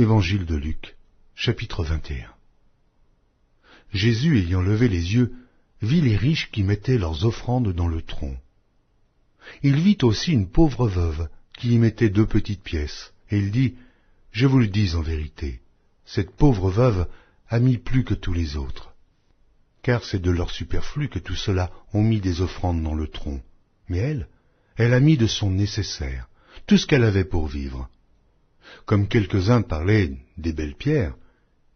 Évangile de Luc, chapitre 21. Jésus, ayant levé les yeux, vit les riches qui mettaient leurs offrandes dans le tronc. Il vit aussi une pauvre veuve qui y mettait 2 petites pièces, et il dit, « Je vous le dis en vérité, cette pauvre veuve a mis plus que tous les autres. Car c'est de leur superflu que tous ceux-là ont mis des offrandes dans le tronc. Mais elle a mis de son nécessaire, tout ce qu'elle avait pour vivre. » Comme quelques-uns parlaient des belles pierres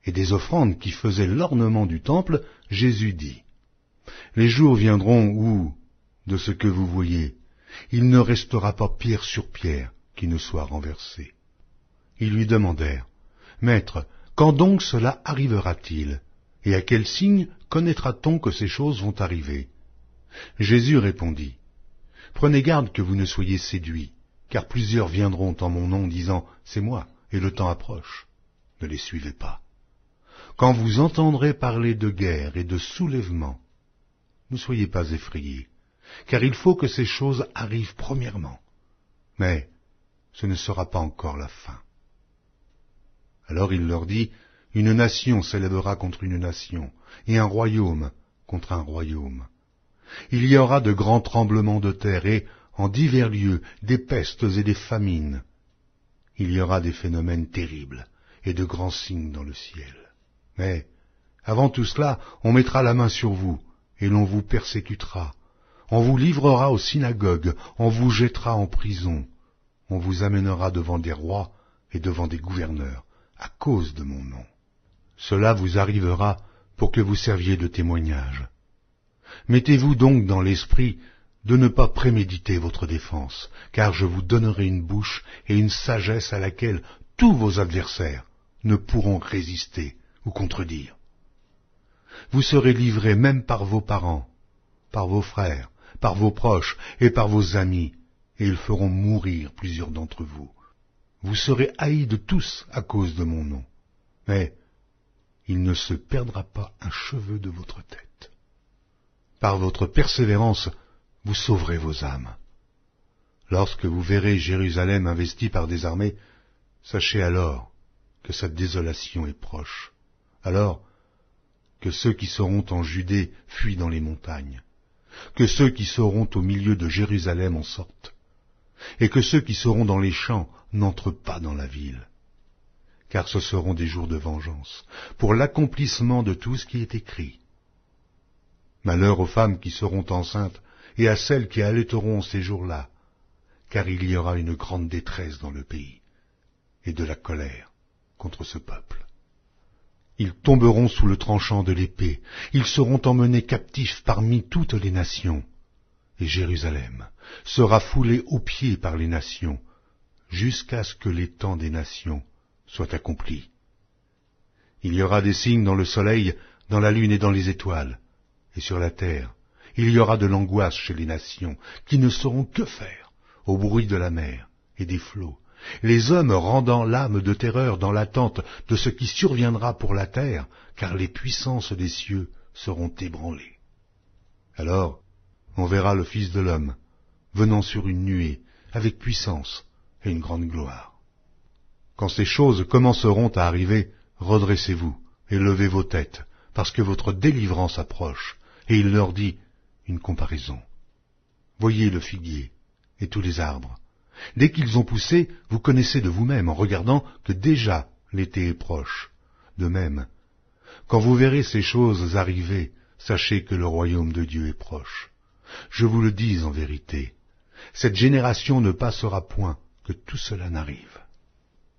et des offrandes qui faisaient l'ornement du temple, Jésus dit, « Les jours viendront où, de ce que vous voyez, il ne restera pas pierre sur pierre qui ne soit renversée. » Ils lui demandèrent, « Maître, quand donc cela arrivera-t-il? Et à quel signe connaîtra-t-on que ces choses vont arriver ?» Jésus répondit, « Prenez garde que vous ne soyez séduits, car plusieurs viendront en mon nom disant, « C'est moi, et le temps approche. » Ne les suivez pas. Quand vous entendrez parler de guerre et de soulèvement, ne soyez pas effrayés, car il faut que ces choses arrivent premièrement. Mais ce ne sera pas encore la fin. Alors il leur dit, une nation s'élèvera contre une nation, et un royaume contre un royaume. Il y aura de grands tremblements de terre, et, en divers lieux, des pestes et des famines. Il y aura des phénomènes terribles, et de grands signes dans le ciel. Mais, avant tout cela, on mettra la main sur vous, et l'on vous persécutera. On vous livrera aux synagogues, on vous jettera en prison. On vous amènera devant des rois et devant des gouverneurs, à cause de mon nom. Cela vous arrivera pour que vous serviez de témoignage. Mettez-vous donc dans l'esprit de ne pas préméditer votre défense, car je vous donnerai une bouche et une sagesse à laquelle tous vos adversaires ne pourront résister ou contredire. Vous serez livrés même par vos parents, par vos frères, par vos proches et par vos amis, et ils feront mourir plusieurs d'entre vous. Vous serez haïs de tous à cause de mon nom, mais il ne se perdra pas un cheveu de votre tête. Par votre persévérance, vous sauverez vos âmes. Lorsque vous verrez Jérusalem investie par des armées, sachez alors que sa désolation est proche. Alors que ceux qui seront en Judée fuient dans les montagnes, que ceux qui seront au milieu de Jérusalem en sortent, et que ceux qui seront dans les champs n'entrent pas dans la ville. Car ce seront des jours de vengeance, pour l'accomplissement de tout ce qui est écrit. Malheur aux femmes qui seront enceintes, et à celles qui allaiteront ces jours-là, car il y aura une grande détresse dans le pays, et de la colère contre ce peuple. Ils tomberont sous le tranchant de l'épée, ils seront emmenés captifs parmi toutes les nations, et Jérusalem sera foulée aux pieds par les nations, jusqu'à ce que les temps des nations soient accomplis. Il y aura des signes dans le soleil, dans la lune et dans les étoiles, et sur la terre, il y aura de l'angoisse chez les nations, qui ne sauront que faire au bruit de la mer et des flots, les hommes rendant l'âme de terreur dans l'attente de ce qui surviendra pour la terre, car les puissances des cieux seront ébranlées. Alors, on verra le Fils de l'homme venant sur une nuée, avec puissance et une grande gloire. Quand ces choses commenceront à arriver, redressez-vous et levez vos têtes, parce que votre délivrance approche. Et il leur dit une comparaison. Voyez le figuier et tous les arbres. Dès qu'ils ont poussé, vous connaissez de vous-même en regardant que déjà l'été est proche. De même, quand vous verrez ces choses arriver, sachez que le royaume de Dieu est proche. Je vous le dis en vérité, cette génération ne passera point que tout cela n'arrive.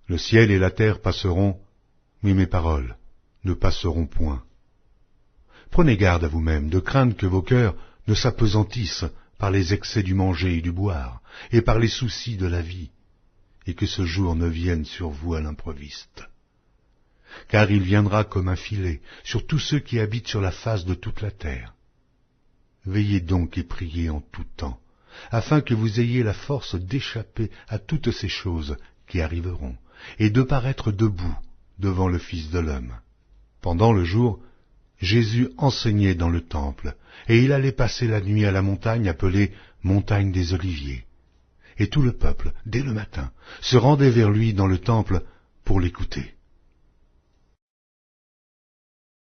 Le ciel et la terre passeront, mais mes paroles ne passeront point. Prenez garde à vous-même de craindre que vos cœurs ne s'apesantissent par les excès du manger et du boire, et par les soucis de la vie, et que ce jour ne vienne sur vous à l'improviste. Car il viendra comme un filet sur tous ceux qui habitent sur la face de toute la terre. Veillez donc et priez en tout temps, afin que vous ayez la force d'échapper à toutes ces choses qui arriveront, et de paraître debout devant le Fils de l'homme. Pendant le jour, Jésus enseignait dans le temple, et il allait passer la nuit à la montagne appelée montagne des Oliviers. Et tout le peuple, dès le matin, se rendait vers lui dans le temple pour l'écouter.